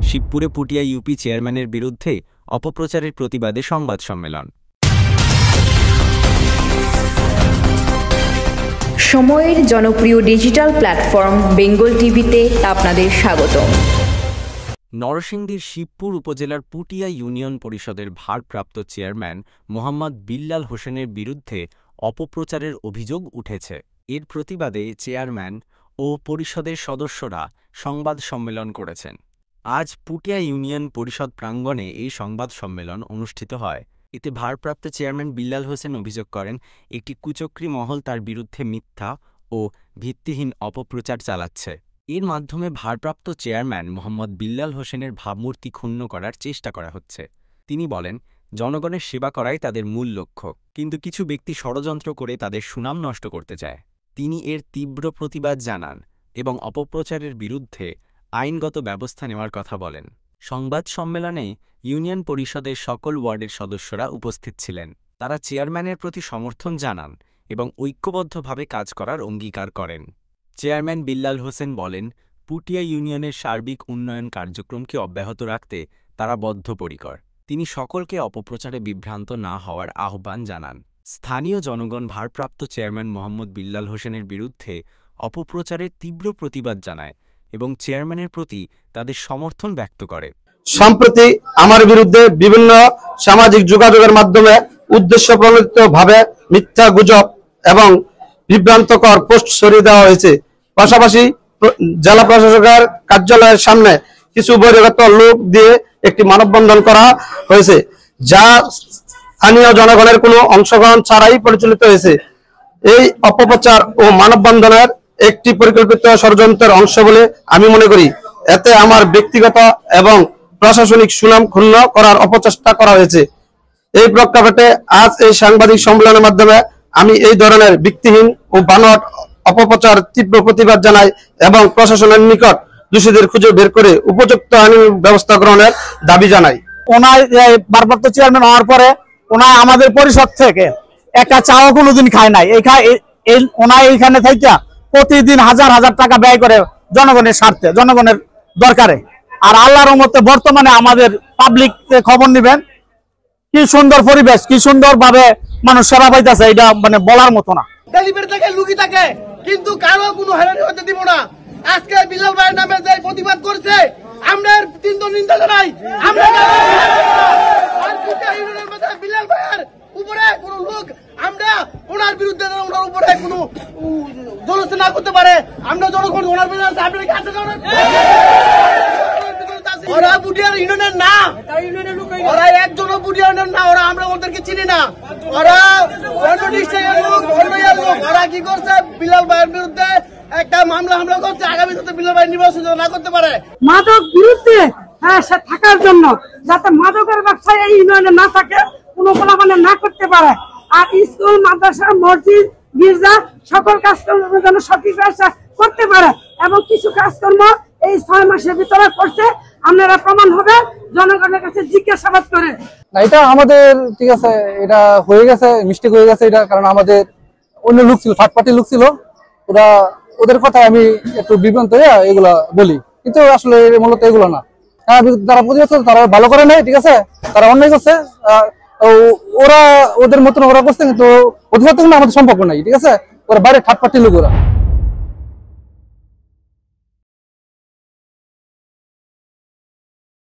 শিবপুরে Puthia UP চেয়ারম্যানের বিরুদ্ধে অপপ্রচারের প্রতিবাদে সংবাদ সম্মেলন। সময়ের জনপ্রিয় ডিজিটাল প্ল্যাটফর্ম বেঙ্গল টিভিতে আপনাদের স্বাগত। নরসিংদীর শিবপুর উপজেলার পুটিয়া ইউনিয়ন পরিষদের ভারপ্রাপ্ত চেয়ারম্যান মোহাম্মদ বিল্লাল হোসেনের বিরুদ্ধে অপপ্রচারের অভিযোগ উঠেছে। এর প্রতিবাদে চেয়ারম্যান ও পরিষদের সদস্যরা সংবাদ সম্মেলন করেছেন। আজ পুটিয়া ইউনিয়ন পরিষদ প্রাঙ্গণে এই সংবাদ সম্মেলন অনুষ্ঠিত হয়। এতে ভারপ্রাপ্ত চেয়ারম্যান বিল্লাল হোসেন অভিযোগ করেন, একটি কুচক্রী মহল তার বিরুদ্ধে মিথ্যা ও ভিত্তিহীন অপপ্রচার চালাচ্ছে। এর মাধ্যমে ভারপ্রাপ্ত চেয়ারম্যান মোহাম্মদ বিল্লাল হোসেনের ভাবমূর্তি ক্ষুণ্ণ করার চেষ্টা করা হচ্ছে। তিনি বলেন, জনগণের সেবা করাই তাদের মূল লক্ষ্য, কিন্তু কিছু ব্যক্তি ষড়যন্ত্র করে তাদের সুনাম নষ্ট করতে চায়। তিনি এর তীব্র প্রতিবাদ জানান এবং অপপ্রচারের বিরুদ্ধে আইনগত ব্যবস্থা নেওয়ার কথা বলেন। সংবাদ সম্মেলনে ইউনিয়ন পরিষদের সকল ওয়ার্ডের সদস্যরা উপস্থিত ছিলেন। তারা চেয়ারম্যানের প্রতি সমর্থন জানান এবং ঐক্যবদ্ধভাবে কাজ করার অঙ্গীকার করেন। চেয়ারম্যান বিল্লাল হোসেন বলেন, পুটিয়া ইউনিয়নের সার্বিক উন্নয়ন কার্যক্রমকে অব্যাহত রাখতে তারা বদ্ধপরিকর। তিনি সকলকে অপপ্রচারে বিভ্রান্ত না হওয়ার আহ্বান জানান। স্থানীয় জনগণ ভারপ্রাপ্ত চেয়ারম্যান মোহাম্মদ বিল্লাল হোসেনের বিরুদ্ধে অপপ্রচারের তীব্র প্রতিবাদ জানায় এবং চেয়ারম্যানের প্রতি তাদের সমর্থন ব্যক্ত করে। সম্প্রতি আমার বিরুদ্ধে বিভিন্ন সামাজিক যোগাযোগের মাধ্যমে উদ্দেশ্যপ্রণোদিতভাবে মিথ্যা গুজব এবং বিভ্রান্তকর পোস্ট ছড়িয়ে দেওয়া হয়েছে। পাশাপাশি জেলা প্রশাসকের কার্যালয়ের সামনে কিছু বহিরাগত লোক দিয়ে একটি মানববন্ধন করা হয়েছে, যা স্থানীয় জনগণের কোনো অংশগ্রহণ ছাড়াই পরিচালিত হয়েছে। এই অপপ্রচার ও মানববন্ধনের একটি পরিকল্পিত ষড়যন্ত্রের অংশ বলে আমি মনে করি। এতে আমার ব্যক্তিগত এবং প্রশাসনিক সুনাম ক্ষুণ্ণ করার অপচেষ্টা করা হয়েছে। এই প্রেক্ষাপটে আজ এই সাংবাদিক সম্মেলনের মাধ্যমে আমি এই ধরনের ভিত্তিহীন ও বানোয়াট অপপ্রচার তীব্র প্রতিবাদ জানাই এবং প্রশাসনের নিকট দোষীদের খুঁজে বের করে উপযুক্ত আইনি ব্যবস্থা গ্রহণের দাবি জানাই। ওনার ভারপ্রাপ্ত চেয়ারম্যান হওয়ার পরে ওনার আমাদের পরিষদ থেকে একটা চাও কোনোদিন খায় নাই। ওনার এইখানে থেকে প্রতিদিন হাজার হাজার টাকা ব্যয় করে জনগণের স্বার্থে, জনগণের দরকারে। আর আল্লাহর রহমতে বর্তমানে আমাদের পাবলিক খবর নিবেন, কি সুন্দর পরিবেশ, কি সুন্দর ভাবে মানুষ সেবা পাইতেছে, এটা মানে বলার মতো না। কিন্তু কারো কোনো হয়রানি হতে দিব না। আজকে বিল্লাল ভাইয়ের নামে যে প্রতিবাদ করছে, আমরা তীব্র নিন্দা জানাই। আমরা বিল্লাল ভাইয়ের উপরে কোন লোক আমরা ওনার বিরুদ্ধে ওনার উপরে কোনো জলসা না করতে পারে। আমরা জনগণ ওনার বিরুদ্ধে ওরা পুটিয়া ইউনিয়নের না, ওরা একজনও পুটিয়া ইউনিয়ন না, ওরা আমরা ওদেরকে চিনি না। ওরা অন্য ডিস্ট্রিক্টের লোক, ওরা কি করছে, বিল্লাল ভাইয়ের বিরুদ্ধে একটা মামলা হামলা করছে, আগামী দিনে বিল্লাল ভাই নির্বাচন না করতে পারে। মাদক বিরুদ্ধে থাকার জন্য, যাতে মাদকের ব্যবসায় এই ইউনিয়নে না থাকে, কোনো কোলাপানে না করতে পারে। আর স্কুল, মাদ্রাসা, মসজিদ, গির্জা সকল কাজকর্মের জন্য সঠিক ব্যবস্থা করতে পারে। এবং কিছু কাজকর্ম এই 6 মাসের ভিতরে করছে, আপনারা প্রমাণ হবে জনগণের কাছে জিজ্ঞাসাবাদ করে। না, এটা আমাদের ঠিক আছে, এটা হয়ে গেছে, মিস্টেক হয়ে গেছে এটা। কারণ আমাদের অন্য লোক ছিল, থার্ড পার্টি লোক ছিল, ওদের কথা আমি একটু বিভ্রান্ত হয়ে এগুলা বলি, কিন্তু আসলে মূলত এগুলো না। যারা প্রতিবাদ করছে তারা ভালো করে নেই, ঠিক আছে, তারা অন্যায় করছে, ওরা ওদের মতন ওরা করছে, কিন্তু প্রতিবাদ আমাদের সম্পর্ক নাই, ঠিক আছে, ওরা বাইরে থার্ড পার্টি লোক ওরা।